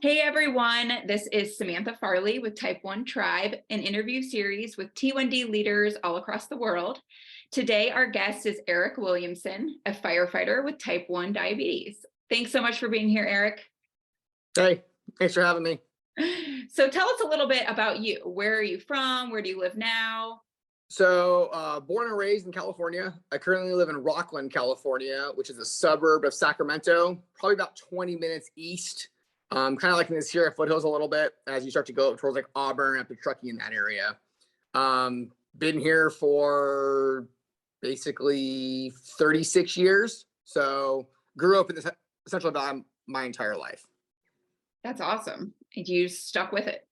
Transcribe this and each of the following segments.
Hey everyone, this is Samantha Farley with Type1Tribe, an interview series with T1D leaders all across the world. Today, our guest is Eric Williamson, a firefighter with type 1 diabetes. Thanks so much for being here, Eric. Hey, thanks for having me. So tell us a little bit about you. Where are you from? Where do you live now? So, born and raised in California. I currently live in Rockland, California, which is a suburb of Sacramento, probably about 20 minutes east. Kind of like in the Sierra foothills a little bit as you start to go up towards like Auburn, up to Truckee in that area. Been here for basically 36 years. So grew up in the Central Valley my entire life. That's awesome. And you stuck with it.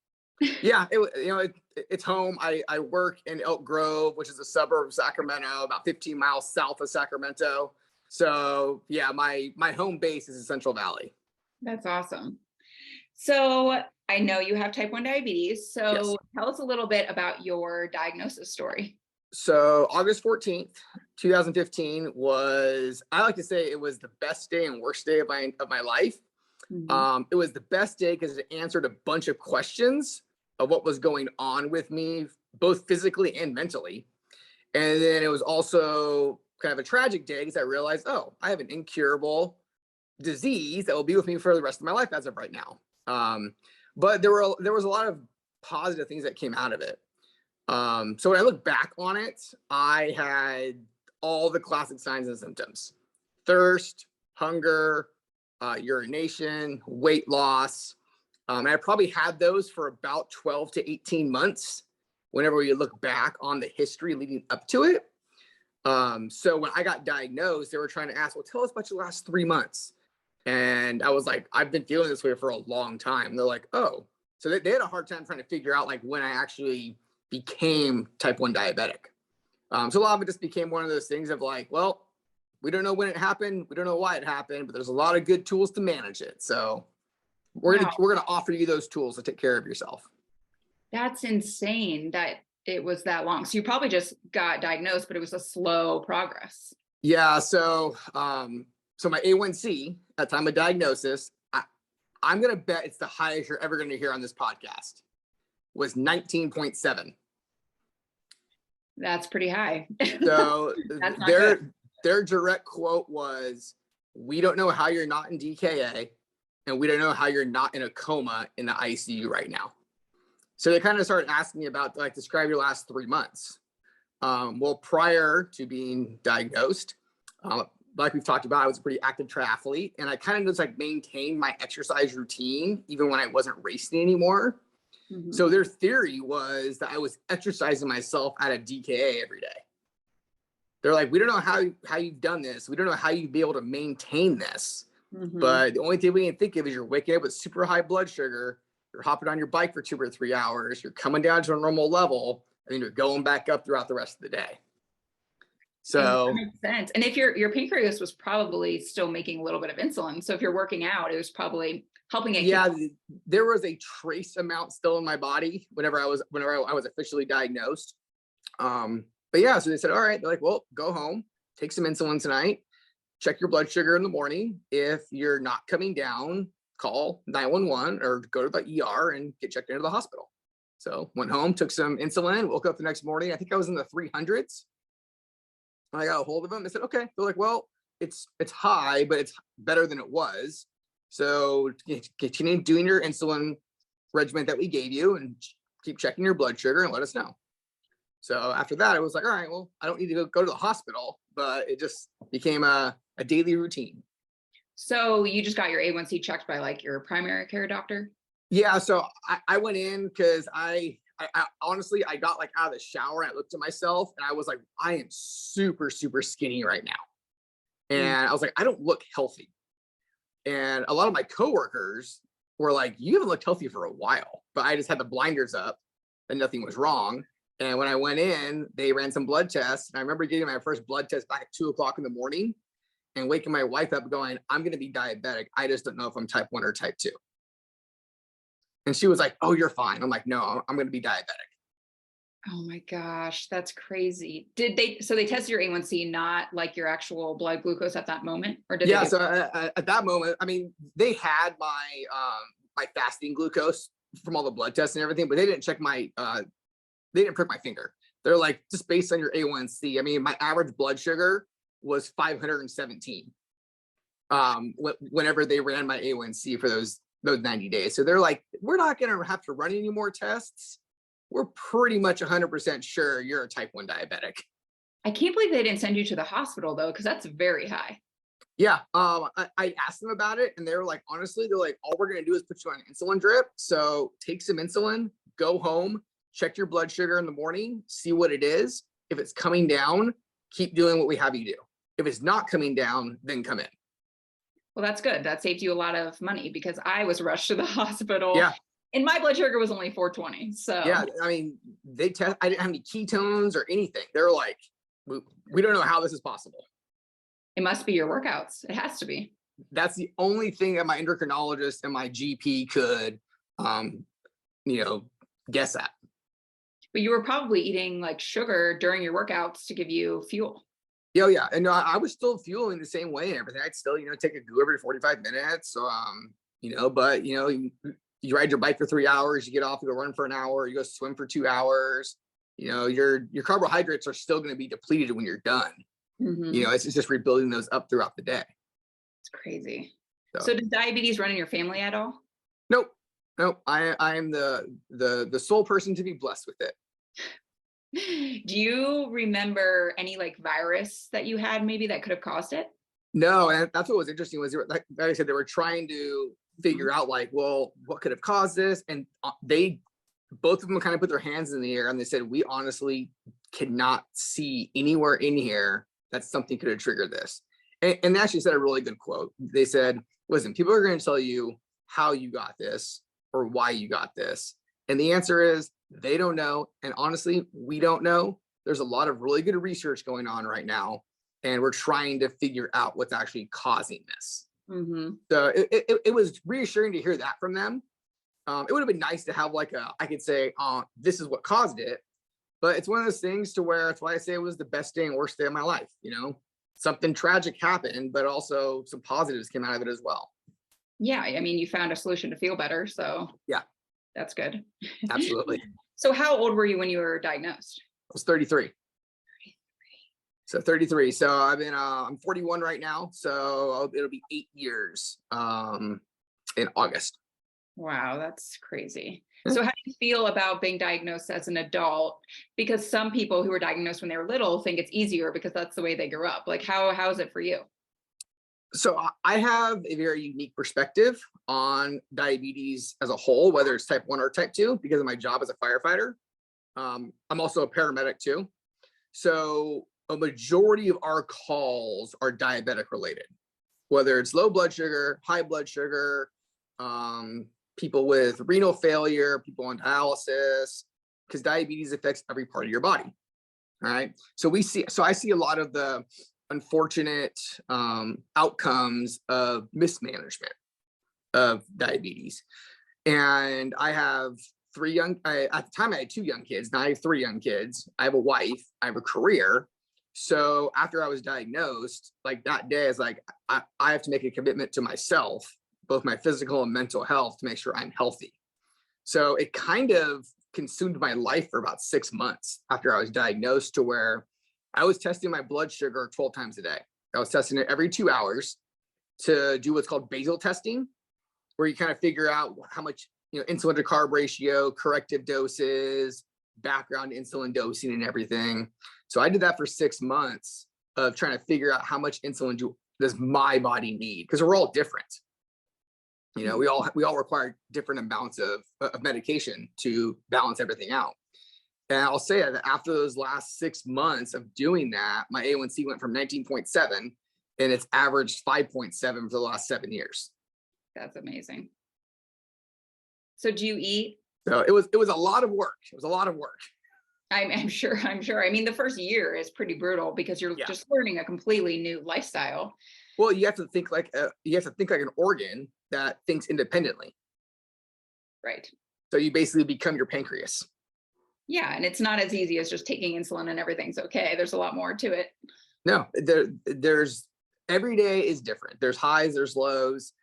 Yeah, it's home. I work in Elk Grove, which is a suburb of Sacramento, about 15 miles south of Sacramento. So yeah, my home base is in Central Valley. That's awesome. So I know you have type 1 diabetes. So Yes. tell us a little bit about your diagnosis story. So August 14th, 2015 was, I like to say it was the best day and worst day of my life. It was the best day because it answered a bunch of questions of what was going on with me, both physically and mentally. And then it was also kind of a tragic day because I realized, oh, I have an incurable disease that will be with me for the rest of my life as of right now. But there was a lot of positive things that came out of it. So when I look back on it, I had all the classic signs and symptoms: thirst, hunger, urination, weight loss. And I probably had those for about 12 to 18 months whenever you look back on the history leading up to it. So when I got diagnosed, they were trying to ask, well, tell us about your last 3 months. And I was like, I've been feeling this way for a long time. And they're like, oh, so they had a hard time trying to figure out like when I actually became type 1 diabetic. So a lot of it just became one of those things of like, well, we don't know when it happened. We don't know why it happened, but there's a lot of good tools to manage it. So we're gonna offer you those tools to take care of yourself. That's insane that it was that long. So you probably just got diagnosed, but it was a slow progress. Yeah. So my A1C at time of diagnosis, I'm gonna bet it's the highest you're ever gonna hear on this podcast, was 19.7. That's pretty high. So That's not good. their direct quote was, "We don't know how you're not in DKA, and we don't know how you're not in a coma in the ICU right now." So they kind of started asking me about, like, describe your last 3 months. Well, prior to being diagnosed, like we've talked about, I was a pretty active triathlete, and I kind of just like maintained my exercise routine even when I wasn't racing anymore. So their theory was that I was exercising myself out of DKA every day. They're like, we don't know how you've done this. We don't know how you'd be able to maintain this. But the only thing we can think of is you're waking up with super high blood sugar, you're hopping on your bike for 2 or 3 hours, you're coming down to a normal level, and then you're going back up throughout the rest of the day. So that makes sense. And if your pancreas was probably still making a little bit of insulin, so if you're working out, it was probably helping it. Yeah, there was a trace amount still in my body whenever I was officially diagnosed. But yeah, so they said, all right, they're like, well, go home, take some insulin tonight, check your blood sugar in the morning. If you're not coming down, call 911 or go to the ER and get checked into the hospital. So went home, took some insulin, woke up the next morning. I think I was in the 300s. I got a hold of them. They said, okay. They're like, well, it's high, but it's better than it was. So continue doing your insulin regimen that we gave you and keep checking your blood sugar and let us know. So after that, I was like, all right, well, I don't need to go to the hospital, but it just became a daily routine. So you just got your A1C checked by like your primary care doctor? Yeah. So I went in because I honestly, I got like out of the shower and I looked at myself and I was like, I am super, super skinny right now. And I was like, I don't look healthy. And a lot of my coworkers were like, you haven't looked healthy for a while, but I just had the blinders up and nothing was wrong. And when I went in, they ran some blood tests. And I remember getting my first blood test back at 2 o'clock in the morning and waking my wife up going, I'm going to be diabetic. I just don't know if I'm type 1 or type 2. And she was like, oh, you're fine. I'm like, no, I'm going to be diabetic. Oh my gosh, that's crazy. So they tested your A1C, not like your actual blood glucose at that moment? Or did Yeah, they so at that moment, I mean, they had my fasting glucose from all the blood tests and everything, but they didn't check they didn't prick my finger. They're like, just based on your A1C. I mean, my average blood sugar was 517 whenever they ran my A1C for those 90 days. So they're like, we're not going to have to run any more tests. We're pretty much 100% sure you're a type 1 diabetic. I can't believe they didn't send you to the hospital though, because that's very high. Yeah. I asked them about it and they were like, honestly, they're like, all we're going to do is put you on an insulin drip. So take some insulin, go home, check your blood sugar in the morning, see what it is. If it's coming down, keep doing what we have you do. If it's not coming down, then come in. Well, that's good. That saved you a lot of money because I was rushed to the hospital. Yeah. And my blood sugar was only 420. So yeah, I mean, I didn't have any ketones or anything. They're like, we don't know how this is possible. It must be your workouts. It has to be. That's the only thing that my endocrinologist and my GP could, guess at. But you were probably eating like sugar during your workouts to give you fuel. Yeah, yeah. And I was still fueling the same way and everything. I'd still, take a goo every 45 minutes. But you ride your bike for 3 hours, you get off, you go run for an hour, you go swim for 2 hours. Your carbohydrates are still going to be depleted when you're done. Mm-hmm. It's just rebuilding those up throughout the day. It's crazy. So does diabetes run in your family at all? Nope. I am the sole person to be blessed with it. Do you remember any like virus that you had maybe that could have caused it? No, and that's what was interesting was, like I said, they were trying to figure out like, well, what could have caused this? And both of them kind of put their hands in the air and they said, we honestly cannot see anywhere in here that something could have triggered this. And they actually said a really good quote. They said, listen, people are going to tell you how you got this or why you got this. And the answer is they don't know. And honestly, we don't know. There's a lot of really good research going on right now. And we're trying to figure out what's actually causing this. Mm-hmm. So it was reassuring to hear that from them. It would have been nice to have I could say, this is what caused it. But it's one of those things to where it's why I say it was the best day and worst day of my life. Something tragic happened, but also some positives came out of it as well. Yeah. I mean, you found a solution to feel better. So yeah, that's good. Absolutely. So how old were you when you were diagnosed? I was 33. So 33. So I'm 41 right now. So it'll be 8 years in August. Wow, that's crazy. So how do you feel about being diagnosed as an adult? Because some people who were diagnosed when they were little think it's easier because that's the way they grew up. Like how is it for you? So I have a very unique perspective on diabetes as a whole, whether it's type 1 or type 2, because of my job as a firefighter. I'm also a paramedic too. So a majority of our calls are diabetic related, whether it's low blood sugar, high blood sugar, people with renal failure, people on dialysis, because diabetes affects every part of your body. All right. So I see a lot of the unfortunate outcomes of mismanagement of diabetes. And I have at the time I had 2 young kids. Now I have 3 young kids. I have a wife, I have a career. So after I was diagnosed, like that day, it's like, I have to make a commitment to myself, both my physical and mental health, to make sure I'm healthy. So it kind of consumed my life for about 6 months after I was diagnosed, to where I was testing my blood sugar 12 times a day. I was testing it every 2 hours to do what's called basal testing, where you kind of figure out how much, insulin to carb ratio, corrective doses, background insulin dosing and everything. So I did that for 6 months of trying to figure out how much insulin does my body need, because we're all different. We all require different amounts of medication to balance everything out. And I'll say that after those last 6 months of doing that, my A1C went from 19.7 and it's averaged 5.7 for the last 7 years. That's amazing. So do you eat? So it was a lot of work. It was a lot of work. I'm sure. I mean, the first year is pretty brutal because you're just learning a completely new lifestyle. Well, you have to think like an organ that thinks independently. Right. So you basically become your pancreas. Yeah, and it's not as easy as just taking insulin and everything's okay. There's a lot more to it. No, there's every day is different. There's highs, there's lows.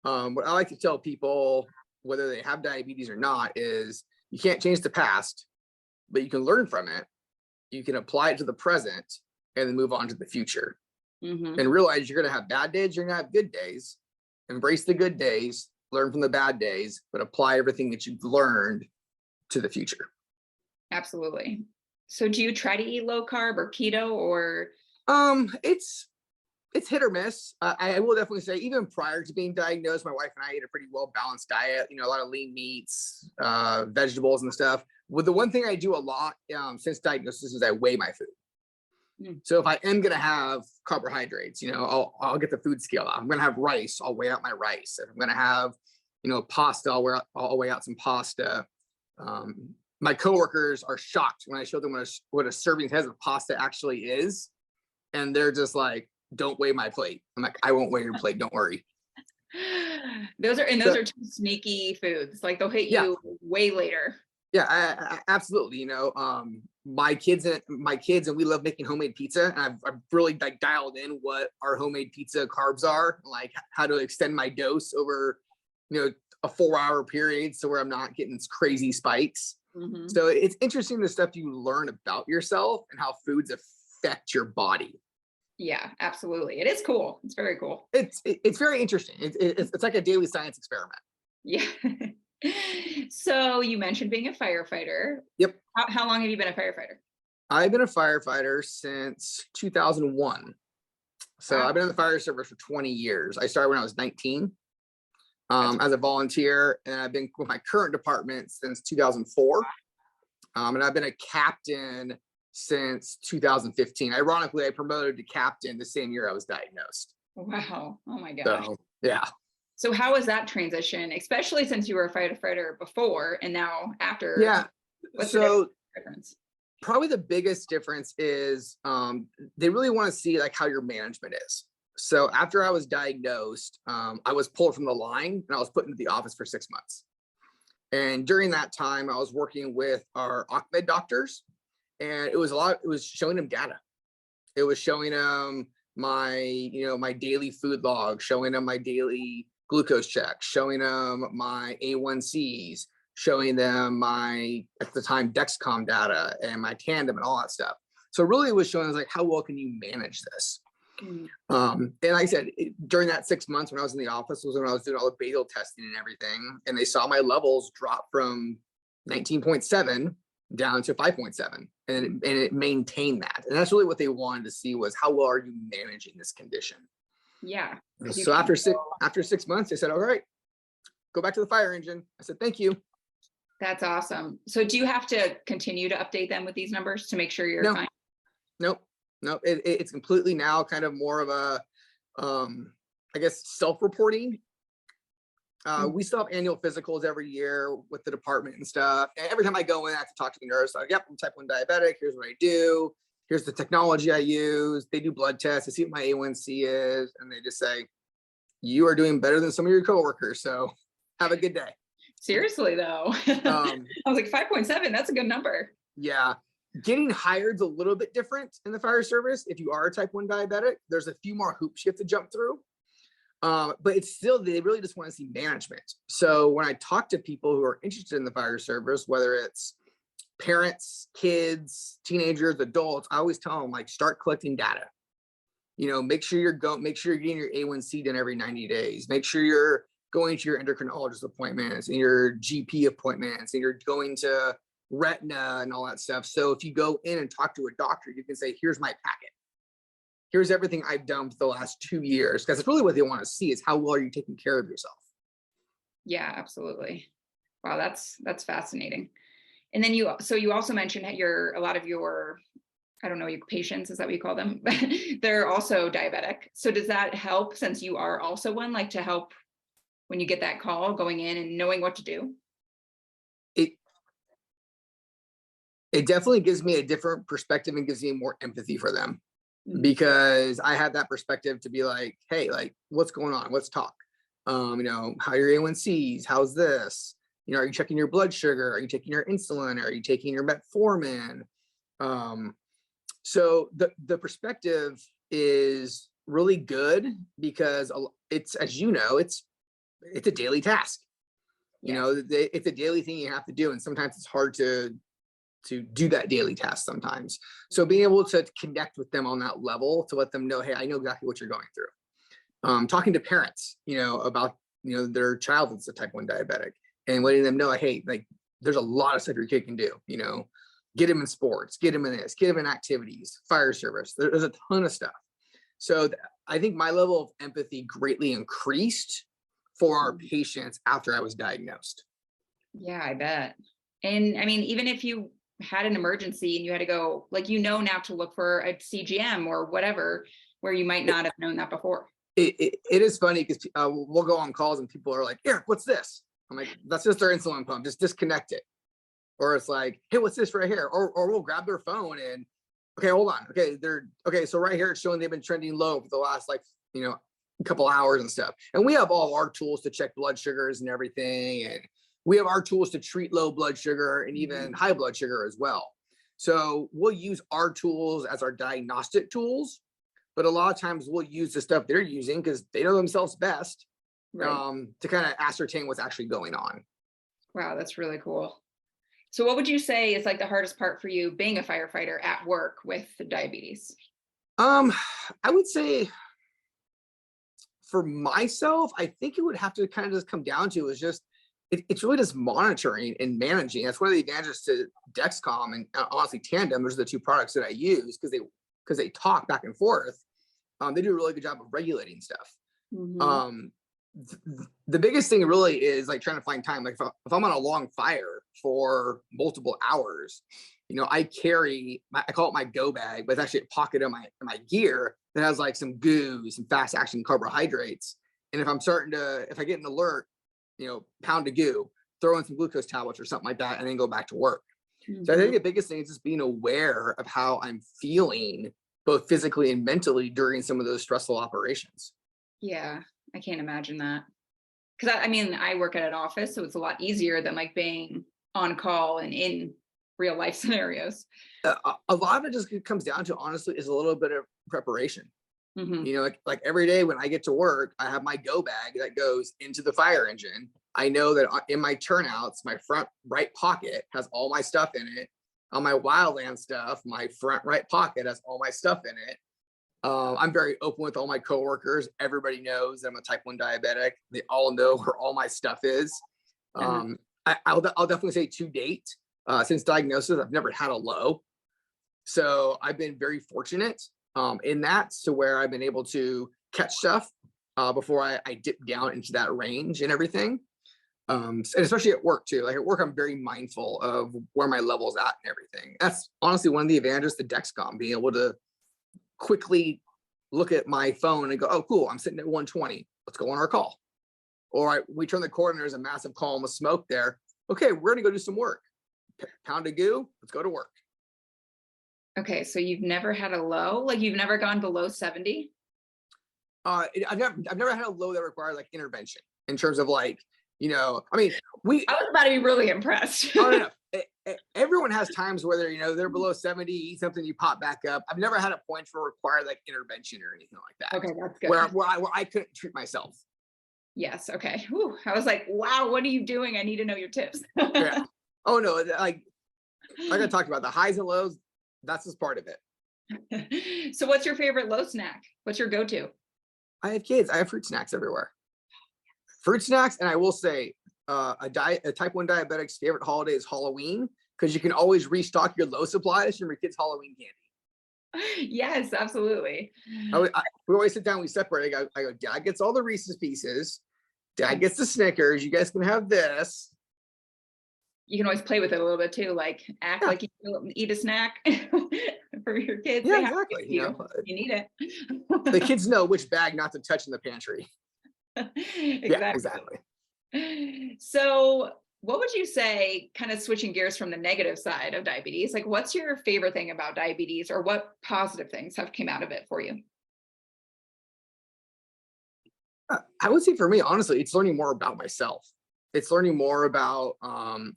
What I like to tell people whether they have diabetes or not, is you can't change the past, but you can learn from it. You can apply it to the present and then move on to the future. And realize you're going to have bad days, you're going to have good days. Embrace the good days, learn from the bad days, but apply everything that you've learned to the future. Absolutely. So do you try to eat low carb or keto, or? It's hit or miss. I will definitely say, even prior to being diagnosed, my wife and I ate a pretty well-balanced diet, a lot of lean meats, vegetables and stuff. Well, the one thing I do a lot since diagnosis is I weigh my food. So if I am going to have carbohydrates, I'll get the food scale out. I'm going to have rice, I'll weigh out my rice. If I'm going to have, pasta, I'll weigh out some pasta. My coworkers are shocked when I show them what a serving size of pasta actually is. And they're just like, don't weigh my plate. I'm like, I won't weigh your plate. Don't worry. Those are two sneaky foods. Like they'll hit you way later. Yeah, I absolutely. My kids and we love making homemade pizza. And I've really like dialed in what our homemade pizza carbs are, like how to extend my dose over, a 4-hour period, so where I'm not getting these crazy spikes. So it's interesting the stuff you learn about yourself and how foods affect your body. Yeah, absolutely. It is cool. It's very cool. It's very interesting. It's like a daily science experiment. Yeah. So you mentioned being a firefighter. Yep. How long have you been a firefighter? I've been a firefighter since 2001. So I've been in the fire service for 20 years. I started when I was 19 as a volunteer, and I've been with my current department since 2004. And I've been a captain since 2015. Ironically, I promoted to captain the same year I was diagnosed. Wow. Oh my gosh. So, yeah. So how was that transition, especially since you were a firefighter before and now after? Yeah. What's so the difference? Probably the biggest difference is they really want to see like how your management is. So after I was diagnosed, I was pulled from the line and I was put into the office for 6 months. And during that time, I was working with our OCMED doctors, and it was showing them data. It was showing them my daily food log, showing them my daily glucose check, showing them my A1Cs, showing them my, at the time, Dexcom data and my Tandem and all that stuff. So really it was showing us like, how well can you manage this? And like I said, during that 6 months when I was in the office was when I was doing all the basal testing and everything. And they saw my levels drop from 19.7 down to 5.7, and it maintained that. And that's really what they wanted to see, was how well are you managing this condition? Yeah. So after 6 months, they said, all right, go back to the fire engine. I said, thank you. That's awesome. So do you have to continue to update them with these numbers to make sure you're fine? Nope. It's completely now kind of more of a, I guess, self-reporting. We still have annual physicals every year with the department and stuff. And every time I go in, I have to talk to the nurse. Like, yep, I'm type 1 diabetic. Here's what I do. Here's the technology I use. They do blood tests. They see what my A1C is. And they just say, you are doing better than some of your coworkers. So have a good day. Seriously, though. I was like, 5.7, that's a good number. Yeah. Getting hired is a little bit different in the fire service. If you are a type 1 diabetic, there's a few more hoops you have to jump through. But it's still, they really just want to see management. So when I talk to people who are interested in the fire service, whether it's parents, kids, teenagers, adults, I always tell them, like, start collecting data. Make sure you're getting your A1C done every 90 days. Make sure you're going to your endocrinologist appointments and your GP appointments, and you're going to retina and all that stuff. So if you go in and talk to a doctor, you can say, here's my packet. Here's everything I've done for the last 2 years. Because it's really what they want to see, is how well are you taking care of yourself? Yeah, absolutely. Wow, that's fascinating. And then you also mentioned that a lot of your, I don't know, your patients, is that what you call them? They're also diabetic. So does that help, since you are also one, like, to help when you get that call going in and knowing what to do? It definitely gives me a different perspective and gives me more empathy for them, because I have that perspective to be like, hey, like, what's going on? Let's talk. How are your A1Cs? How's this? Are you checking your blood sugar? Are you taking your insulin? Are you taking your metformin? So the perspective is really good, because it's, as you know, it's a daily task. You Yeah. know, it's a daily thing you have to do, and sometimes it's hard to do that daily task sometimes. So being able to connect with them on that level to let them know, hey, I know exactly what you're going through. Talking to parents, about their child that's a type 1 diabetic, and letting them know, hey, like there's a lot of stuff your kid can do. Get them in sports, get them in this, get them in activities, fire service. There's a ton of stuff. So I think my level of empathy greatly increased for our patients after I was diagnosed. Yeah, I bet. And I mean, even if you had an emergency and you had to go, like, now to look for a CGM or whatever, where you might not have known that before. It is funny because we'll go on calls and people are like, Eric, what's this? I'm like, that's just their insulin pump. Just disconnect it. Or it's like, hey, what's this right here? Or we'll grab their phone and, okay, hold on. Okay, so right here it's showing they've been trending low for the last a couple hours and stuff. And we have all our tools to check blood sugars and everything. And we have our tools to treat low blood sugar and even high blood sugar as well. So we'll use our tools as our diagnostic tools, but a lot of times we'll use the stuff they're using because they know themselves best, Right. to kind of ascertain what's actually going on. Wow, that's really cool. So what would you say is like the hardest part for you being a firefighter at work with the diabetes? I would say for myself, I think it would have to kind of just come down to is just it's really just monitoring and managing. That's one of the advantages to Dexcom and honestly Tandem. Those are the two products that I use because they talk back and forth. They do a really good job of regulating stuff. Mhm. The biggest thing really is like trying to find time. Like if I'm on a long fire for multiple hours, I carry I call it my go bag, but it's actually a pocket of my gear that has like some goo, some fast action carbohydrates. And if I get an alert, pound of goo, throw in some glucose tablets or something like that, and then go back to work. So I think Mhm. the biggest thing is just being aware of how I'm feeling, both physically and mentally, during some of those stressful operations. Yeah, I can't imagine that. Because I mean, I work at an office, so it's a lot easier than like being on call and in real life scenarios. A lot of it just comes down to, honestly, is a little bit of preparation. Hmm. Like every day when I get to work, I have my go bag that goes into the fire engine. I know that in my turnouts, my front right pocket has all my stuff in it. On my wildland stuff, my front right pocket has all my stuff in it. I'm very open with all my coworkers. Everybody knows that I'm a type 1 diabetic. They all know where all my stuff is. Uh-huh. I'll definitely say to date, since diagnosis, I've never had a low. So I've been very fortunate in that, to where I've been able to catch stuff before I dip down into that range and everything. And especially at work too. Like at work, I'm very mindful of where my level's at and everything. That's honestly one of the advantages to Dexcom, being able to quickly look at my phone and go, oh, cool, I'm sitting at 120. Let's go on our call. Or we turn the corner, there's a massive column of smoke there. Okay, we're gonna go do some work. Pound of goo, let's go to work. Okay, so you've never had a low, like you've never gone below 70? I've never had a low that required like intervention in terms of like, I mean, we, I was about to be really impressed. oh no, everyone has times where they're below 70, eat something, you pop back up. I've never had a point for required like intervention or anything like that, Okay, that's good. where I couldn't treat myself. Yes. Okay. Whew. I was like, wow, what are you doing? I need to know your tips. Yeah. Oh no, like I talked about the highs and lows. That's just part of it. So what's your favorite low snack? What's your go-to? I have kids. I have fruit snacks everywhere. Fruit snacks, and I will say, a type 1 diabetic's favorite holiday is Halloween, because you can always restock your low supplies from your kids' Halloween candy. Yes, absolutely. We always sit down, we separate. I go, Dad gets all the Reese's Pieces, Dad gets the Snickers. You guys can have this. You can always play with it a little bit too, like act Yeah, like you eat a snack for your kids. yeah, They have to exactly. give you. You need The it. kids know which bag not to touch in the pantry. Yeah, Exactly. exactly. So, what would you say, kind of switching gears from the negative side of diabetes? Like, what's your favorite thing about diabetes, or what positive things have came out of it for you? I would say for me, honestly, it's learning more about myself. It's learning more about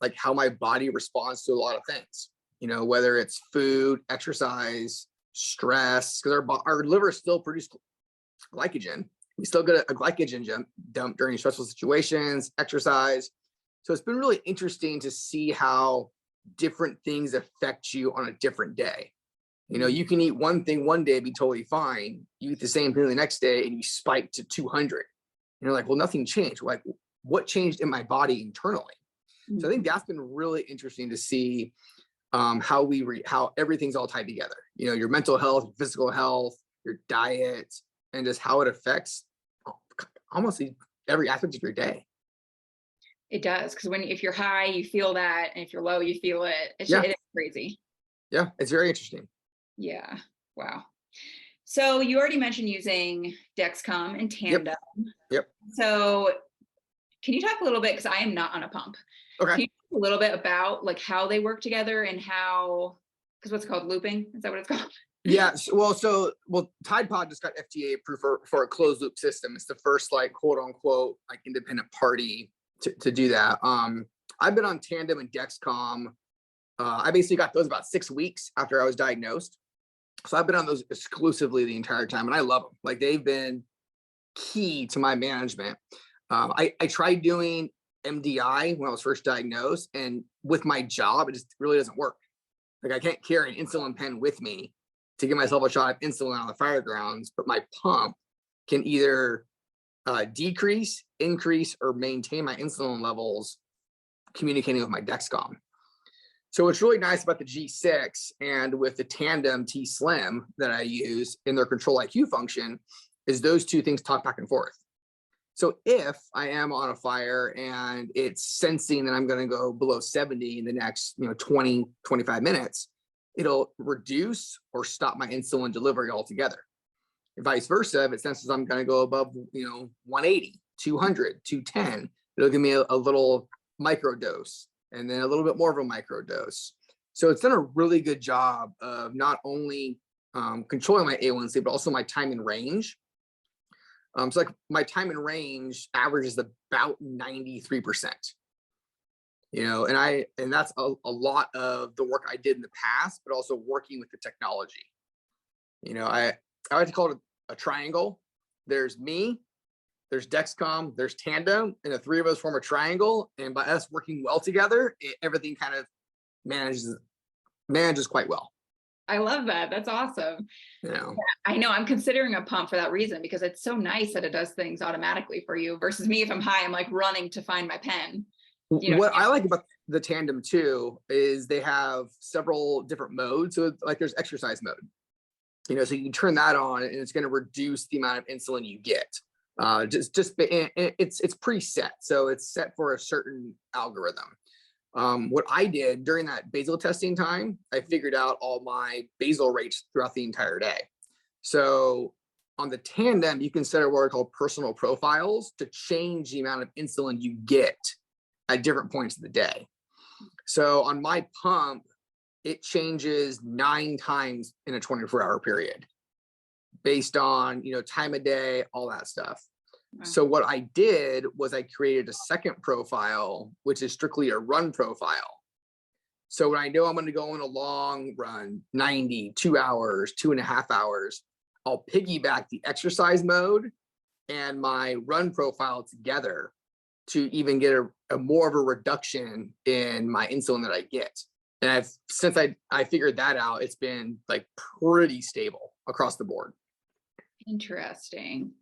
like how my body responds to a lot of things. Whether it's food, exercise, stress, because our liver still produces glycogen. We still get a glycogen dump during stressful situations, exercise. So it's been really interesting to see how different things affect you on a different day. You know, you can eat one thing one day, be totally fine. You eat the same thing the next day and you spike to 200. And you're like, well, nothing changed. Like, what changed in my body internally? So I think that's been really interesting to see how everything's all tied together. You know, your mental health, physical health, your diet, and just how it affects almost every aspect of your day. It does, because if you're high, you feel that, and if you're low, you feel it. Yeah. It is crazy. Yeah, it's very interesting. Yeah. Wow. So you already mentioned using Dexcom and Tandem. Yep. So can you talk a little bit, because I am not on a pump. Okay. Can you talk a little bit about like how they work together and how, because what's it called, looping? Is that what it's called? Yeah. Well, Tide Pod just got FDA approved for a closed loop system. It's the first like quote unquote like independent party to do that. I've been on Tandem and Dexcom. I basically got those about 6 weeks after I was diagnosed. So I've been on those exclusively the entire time, and I love them. Like, they've been key to my management. I tried doing MDI when I was first diagnosed, and with my job, it just really doesn't work. Like, I can't carry an insulin pen with me to give myself a shot of insulin on the fire grounds, but my pump can either decrease, increase, or maintain my insulin levels communicating with my Dexcom. So what's really nice about the G6 and with the Tandem T Slim that I use in their Control IQ function is those two things talk back and forth. So if I am on a fire and it's sensing that I'm going to go below 70 in the next 20, 25 minutes, it'll reduce or stop my insulin delivery altogether. And vice versa, if it senses I'm going to go above 180, 200, 210, it'll give me a little micro dose, and then a little bit more of a micro dose. So it's done a really good job of not only controlling my A1C, but also my time in range. So like my time in range averages about 93%. And that's a lot of the work I did in the past, but also working with the technology. I like to call it a triangle. There's me, there's Dexcom, there's Tandem, and the three of us form a triangle. And by us working well together, everything kind of manages quite well. I love that. That's awesome. Yeah, I know I'm considering a pump for that reason, because it's so nice that it does things automatically for you versus me. If I'm high, I'm like running to find my pen. What I like about the Tandem too is they have several different modes. So like there's exercise mode, so you can turn that on and it's going to reduce the amount of insulin you get. It's preset. So it's set for a certain algorithm. What I did during that basal testing time, I figured out all my basal rates throughout the entire day. So on the Tandem, you can set what are called personal profiles to change the amount of insulin you get at different points of the day. So on my pump, it changes 9 times in a 24-hour period based on, time of day, all that stuff. Wow. So what I did was I created a second profile, which is strictly a run profile. So when I know I'm going to go on a long run, 90, 2 hours, 2.5 hours, I'll piggyback the exercise mode and my run profile together to even get a more of a reduction in my insulin that I get. And since I figured that out, it's been like pretty stable across the board. Interesting.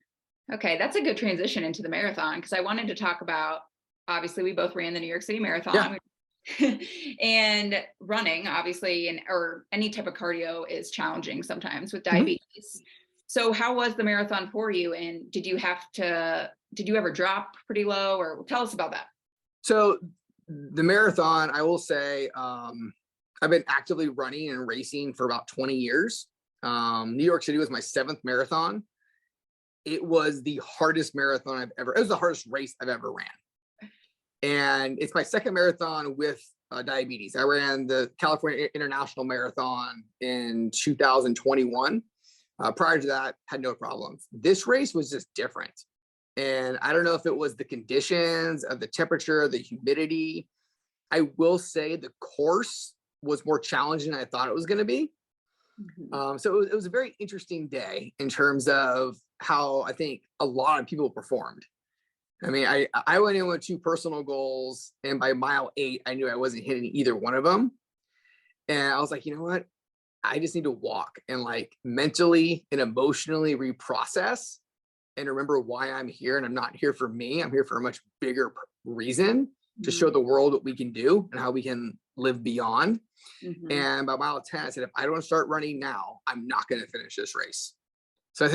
Okay, that's a good transition into the marathon, because I wanted to talk about, obviously we both ran the New York City Marathon. Yeah. And running, obviously, or any type of cardio is challenging sometimes with diabetes. Mm-hmm. So how was the marathon for you? And did you ever drop pretty low, or tell us about that? So the marathon, I will say, I've been actively running and racing for about 20 years. New York City was my 7th marathon. It was the hardest marathon it was the hardest race I've ever ran. And it's my 2nd marathon with diabetes. I ran the California International Marathon in 2021. Prior to that, had no problems. This race was just different. And I don't know if it was the conditions of the temperature, the humidity. I will say the course was more challenging than I thought it was going to be. Mm-hmm. So it was a very interesting day in terms of how I think a lot of people performed. I mean, I went in with 2 personal goals, and by mile 8, I knew I wasn't hitting either one of them. And I was like, you know what? I just need to walk and like mentally and emotionally reprocess and remember why I'm here. And I'm not here for me. I'm here for a much bigger reason to show the world what we can do and how we can live beyond. Mm-hmm. And by mile 10, I said, if I don't start running now, I'm not going to finish this race. So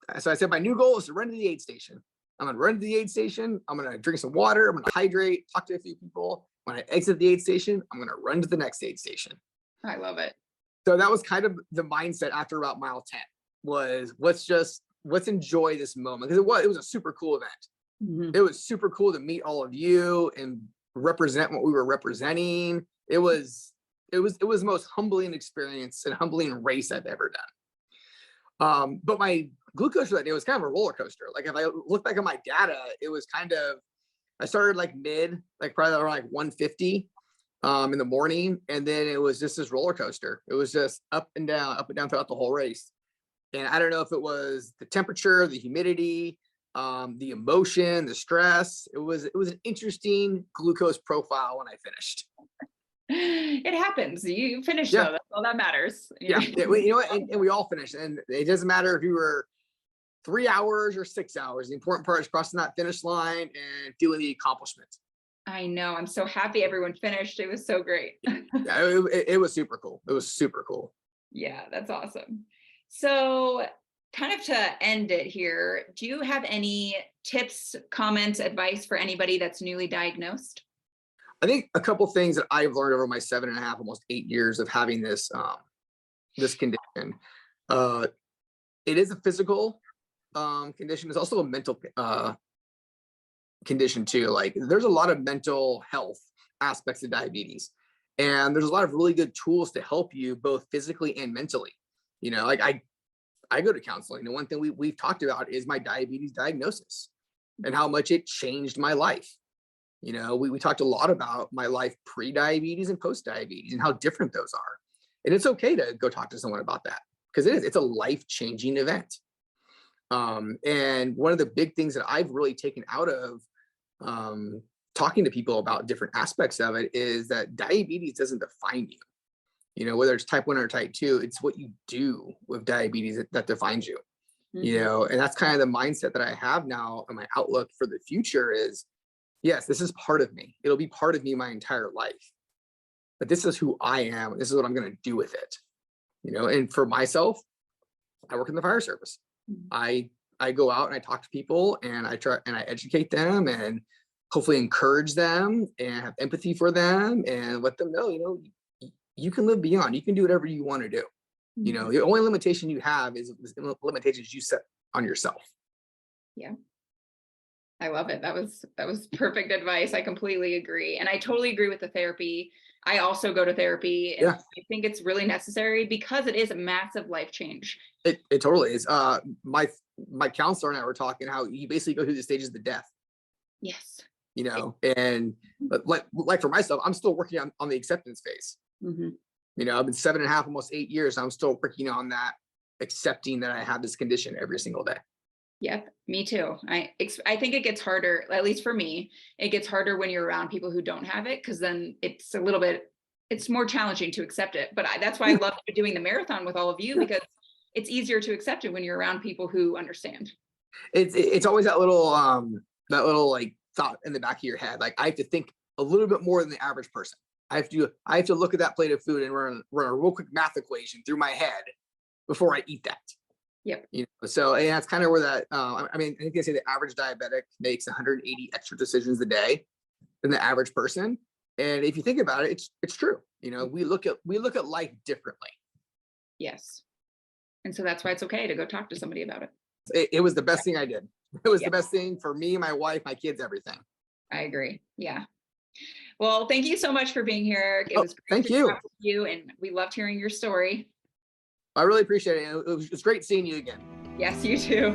I said, my new goal is to run to the aid station. I'm going to run to the aid station. I'm going to drink some water. I'm going to hydrate, talk to a few people. When I exit the aid station, I'm going to run to the next aid station. I love it. So that was kind of the mindset after about mile 10 was let's enjoy this moment. Because it was a super cool event. Mm-hmm. It was super cool to meet all of you and represent what we were representing. It was the most humbling experience and humbling race I've ever done. But my glucose for that day was kind of a roller coaster. Like if I look back at my data, it was kind of, I started like probably around like 150 in the morning. And then it was just this roller coaster. It was just up and down throughout the whole race. And I don't know if it was the temperature, the humidity, the emotion, the stress. It was an interesting glucose profile when I finished. It happens. You finished Yeah. though. That's all that matters. Yeah. You know what? And we all finished. And it doesn't matter if you were 3 hours or 6 hours. The important part is crossing that finish line and feeling the accomplishment. I know. I'm so happy everyone finished. It was so great. Yeah, it was super cool. It was super cool. Yeah, that's awesome. So kind of to end it here, do you have any tips, comments, advice for anybody that's newly diagnosed? I think a couple things that I've learned over my 7.5, almost 8 years of having this condition. It is a physical condition. It's also a mental condition too. Like there's a lot of mental health aspects of diabetes, and there's a lot of really good tools to help you both physically and mentally. You know, like I go to counseling, and one thing we've talked about is my diabetes diagnosis and how much it changed my life. You know, we talked a lot about my life pre-diabetes and post-diabetes and how different those are. And it's okay to go talk to someone about that because it's a life-changing event. And one of the big things that I've really taken out of talking to people about different aspects of it is that diabetes doesn't define you. You know, whether it's type 1 or type 2, it's what you do with diabetes that defines you. Mm-hmm. You know, and that's kind of the mindset that I have now, and my outlook for the future is, yes, this is part of me. It'll be part of me my entire life. But this is who I am. This is what I'm going to do with it. You know, and for myself, I work in the fire service. Mm-hmm. I go out and I talk to people and I try and I educate them and hopefully encourage them and have empathy for them and let them know, you know, you can live beyond. You can do whatever you want to do. Mm-hmm. You know, the only limitation you have is limitations you set on yourself. Yeah. I love it. That was perfect advice. I completely agree. And I totally agree with the therapy. I also go to therapy, and I think it's really necessary because it is a massive life change. It totally is. My counselor and I were talking how you basically go through the stages of the death. Yes. You know, and like for myself, I'm still working on the acceptance phase. Mm-hmm. You know, I've been 7.5, almost 8 years. I'm still working on that, accepting that I have this condition every single day. Yep, me too. I think it gets harder, at least for me, it gets harder when you're around people who don't have it, because then it's more challenging to accept it. But that's why I love doing the marathon with all of you, because it's easier to accept it when you're around people who understand. It's always that little like thought in the back of your head. Like I have to think a little bit more than the average person. I have to look at that plate of food and run a real quick math equation through my head before I eat that. Yep. You know, so and that's kind of where that. I mean, I think they say the average diabetic makes 180 extra decisions a day than the average person. And if you think about it, it's true. You know, we look at life differently. Yes. And so that's why it's okay to go talk to somebody about it. It was the best thing I did. It was the best thing for me, my wife, my kids, everything. I agree. Yeah. Well, thank you so much for being here, Eric. It was great to talk with you, and we loved hearing your story. I really appreciate it. It was great seeing you again. Yes, you too.